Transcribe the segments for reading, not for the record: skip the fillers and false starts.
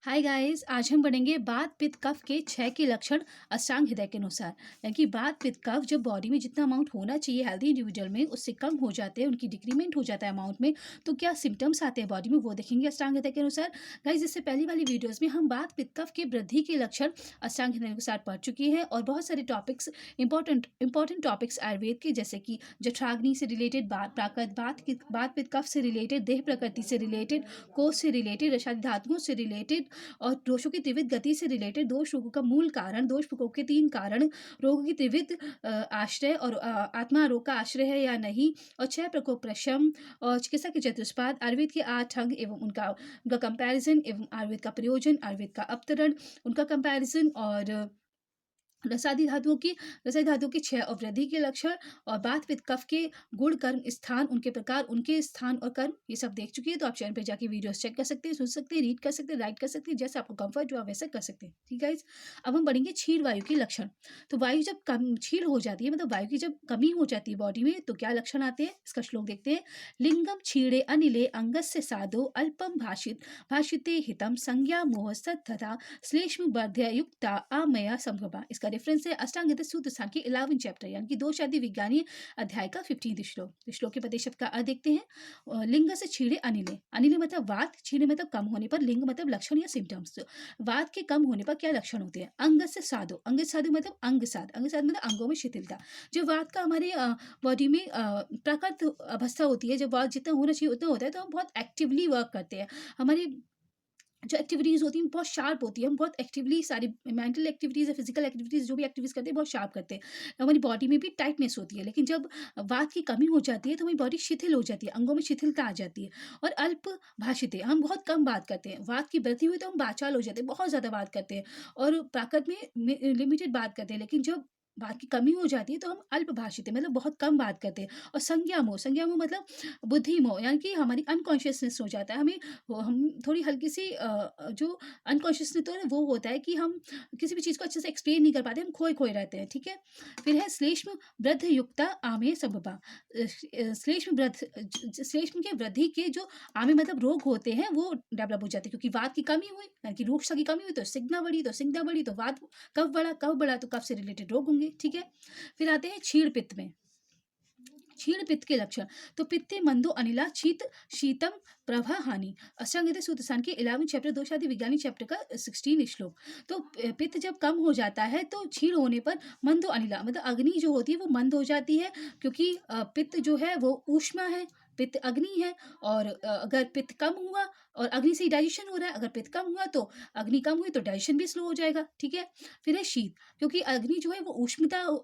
Hi guys, आज हम पढ़ेंगे वात पित्त कफ के 6 के लक्षण अष्टांग हृदय के अनुसार। यानी कि वात पित्त कफ जब बॉडी में जितना अमाउंट होना चाहिए हेल्दी इंडिविजुअल में उससे कम हो जाते हैं, उनकी डिक्रीमेंट हो जाता है अमाउंट में, तो क्या सिम्टम्स आते हैं बॉडी में वो देखेंगे अष्टांग हृदय के अनुसार। गाइस, इससे पहली वाली वीडियोस में हम वात पित्त कफ के वृद्धि के लक्षण अष्टांग हृदय के अनुसार पढ़ चुके हैं और बहुत सारे टॉपिक्स इंपॉर्टेंट टॉपिक्स आयुर्वेद के, जैसे कि जठराग्नि से रिलेटेड, प्राकृत वात पित्त कफ से रिलेटेड, देह प्रकृति से रिलेटेड, कोष से रिलेटेड, रसादी धातुओं से रिलेटेड और दोषों की त्रिविध गति से रिलेटेड, दोष रोगों का मूल कारण, दोष रोगों के 3 कारण, रोगों की त्रिविध आश्रय और आत्मा रोग का आश्रय है या नहीं, और 6 प्रकोप प्रशम और चिकित्सा के चतुष्पाद, आयुर्वेद के 8 अंग एवं उनका उनका कंपैरिजन एवं आयुर्वेद का प्रयोजन, आयुर्वेद का अवतरण, उनका कंपैरिजन और रसादी धातुओं की 6 और वृद्धि के लक्षण और वात पित्त कफ के गुण, कर्म, स्थान, उनके प्रकार, उनके स्थान और कर्म, ये सब देख चुकी है। तो आप चैनल पे जाके वीडियोस चेक कर सकते हैं, सुन सकते हैं, रीड कर सकते हैं, राइट कर सकते हैं, जैसे आपको कंफर्ट जो आप वैसा कर सकते हैं। ठीक है गाइस, अब हम पढ़ेंगे क्षीण वायु के लक्षण। तो वायु जब कम क्षीण हो जाती है, मतलब वायु की जब कमी हो जाती है बॉडी में, तो क्या लक्षण आते हैं, इसका श्लोक देखते हैं। लिंगम क्षीणे अनिले अंगस्य साधो अल्पम भाषिते हितम संज्ञा मोह तथा श्लेष्म वर्ध्य युक्ता आमया संभवा। इसका रेफरेंस है अष्टांग हृदय सूत्र स्थान के 11 चैप्टर यानी कि 2 शादी विज्ञानी अध्याय का 15 श्लोक। श्लोक के पदे शब्द का अर्थ देखते हैं। लिंग से छीड़े अनिले, अनिले मतलब वात, छीड़े मतलब कम होने पर, लिंग मतलब लक्षण या सिम्टम्स। वात के कम होने पर क्या लक्षण होते हैं। अंग से साधो, अंग से साधो मतलब अंग साध, अंग साध मतलब अंगों में शिथिलता। जो वात का हमारे बॉडी में प्राकृत अवस्था होती है, जब वात जितना होना चाहिए उतना होता है, तो हम बहुत एक्टिवली वर्क करते हैं। हमारी जो एक्टिविटीज़ होती हैं बहुत शार्प होती है, हम बहुत एक्टिवली सारी मेंटल एक्टिविटीज़ या फिजिकल एक्टिविटीज़ जो भी एक्टिविटीज़ करते हैं बहुत शार्प करते हैं। हमारी बॉडी में भी टाइटनेस होती है, लेकिन जब वात की कमी हो जाती है तो हमारी बॉडी शिथिल हो जाती है, अंगों में शिथिलता आ जाती है। और अल्प भाषित, हम बहुत कम बात करते हैं। वात की वृद्धि हुई तो हम वाचाल हो जाते हैं, बहुत ज़्यादा बात करते हैं और प्राकृत में लिमिटेड बात करते हैं, लेकिन जब बात की कमी हो जाती है तो हम अल्प भाषित मतलब बहुत कम बात करते हैं। और संज्ञा मोह मतलब बुद्धि मोह, यानी कि हमारी अनकॉन्शियसनेस हो जाता है। हम थोड़ी हल्की सी जो अनकॉन्शियसली तो है वो होता है कि हम किसी भी चीज़ को अच्छे से एक्सप्लेन नहीं कर पाते, हम खोए-खोए रहते हैं, ठीक है? फिर है श्लेष्म वृद्ध युक्ता आमे संभवा। श्लेष्म के वृद्धि के जो आमे मतलब रोग होते हैं वो डेवलप हो जाते हैं, क्योंकि वात की कमी हुई, यानी कि रूक्षता की कमी हुई तो सिग्ना बढ़ी तो वात, कफ बढ़ा तो कफ से रिलेटेड रोग होंगे, ठीक है? फिर आते हैं क्षीण पित्त में। क्षीण पित्त के लक्षण, तो पित्ते मंदो अनिला शीत शीतम प्रभा हानि। अष्टांग हृदय सूत्र स्थान के 11 चैप्टर 2 शादी विज्ञानी चैप्टर का 16 श्लोक। तो पित्त जब कम हो जाता है तो क्षीण होने पर मंदो अनिला मतलब अग्नि जो होती है वो मंद हो जाती है, क्योंकि पित्त जो है वो ऊष्मा है, पित्त अग्नि है। और अगर पित्त कम हुआ और अग्नि से डाइजेशन हो रहा है, अगर पित्त कम हुआ तो अग्नि कम हुई तो डाइजेशन भी स्लो हो जाएगा, ठीक है? फिर है शीत, क्योंकि अग्नि जो है वो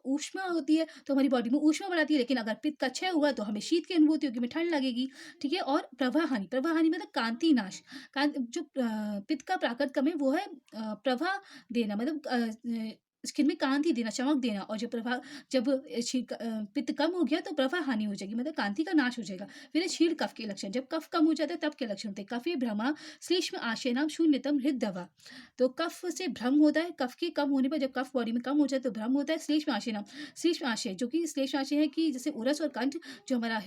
ऊष्मा होती है तो हमारी बॉडी में ऊष्मा बढ़ाती है, लेकिन अगर पित्त का क्षय हुआ तो हमें शीत की अनुभूति होगी, हमें ठंड लगेगी, ठीक है? और प्रवाह हानि मतलब कांति नाश। जो पित्त का प्राकृत कम है वो है प्रभा देना, मतलब स्किन में कांति देना, चमक देना। और जब पित्त कम हो गया तो प्रवाह हानि हो जाएगी, मतलब कांति का नाश हो जाएगा। फिर है क्षीण कफ के लक्षण, जब कफ कम हो जाता है तब के लक्षण होते हैं। कफे भ्रमा श्लेष्म आशय नाम शून्यतम हृदय। तो कफ से भ्रम होता है, कफ के कम होने पर जब कफ बॉडी में कम हो जाए तो भ्रम होता है। श्लेष्म आशय नाम, श्लेष्म आशय जो कि श्लेष्म आशय है कि जैसे उरस और कंठ, जो हमारा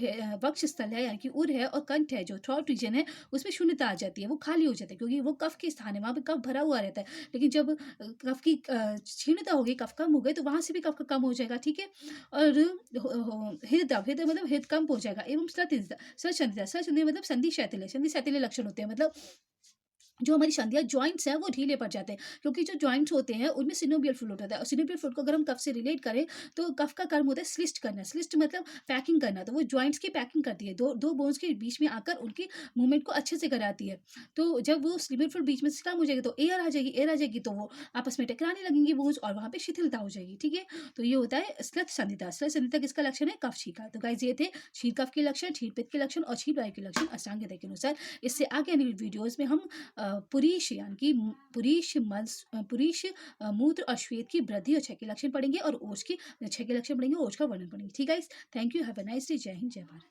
वक्ष स्थल है यानी कि उर है, और कंठ है जो थ्रोट रीजन है, उसमें शून्यता आ जाती है, वो खाली हो जाता है, क्योंकि वो कफ के स्थान है, वहाँ पे कफ भरा हुआ रहता है। लेकिन जब कफ की क्षीणता हो गई, कफ कम हो गए, तो वहाँ से भी कफ कम हो जाएगा, ठीक है? और हृदय मतलब हृदय कम हो जाएगा। एवं स्वचंदिता मतलब संधि शैथिल्य लक्षण होते हैं, मतलब जो हमारी संधियाँ जॉइंट्स हैं वो ढीले पड़ जाते हैं, क्योंकि जो जॉइंट्स होते हैं उनमें सिनोवियल फ्लूइड होता है, और सिनोवियल फ्लूइड को अगर हम कफ से रिलेट करें तो कफ का कर्म होता है स्लिस्ट करना। स्लिस्ट मतलब पैकिंग करना, तो वो जॉइंट्स की पैकिंग करती है, दो बोन्स के बीच में आकर उनकी मूवमेंट को अच्छे से कराती है। तो जब वो सिनोवियल फ्लूइड बीच में से कम हो जाएगी तो एयर आ जाएगी, तो वो आपस में टकराने लगेंगी बोन्स और वहाँ पे शिथिलता हो जाएगी, ठीक है? तो ये होता है स्लथ संधिता किसका लक्षण है, कफ का। तो गाइस ये थे क्षीर कफ के लक्षण, क्षीर पित्त के लक्षण और क्षीर वायु के लक्षण अष्टांग हृदय के अनुसार। इससे आगे आने वाली वीडियोज में हम पुरीश यानी कि पुरीश मूत्र और श्वेत की वृद्धि और क्षय के लक्षण पढ़ेंगे, और ओज के 6 के लक्षण पढ़ेंगे, ओज का वर्णन पढ़ेंगे। ठीक है, thank you, have a nice day, जय हिंद, जय भारत।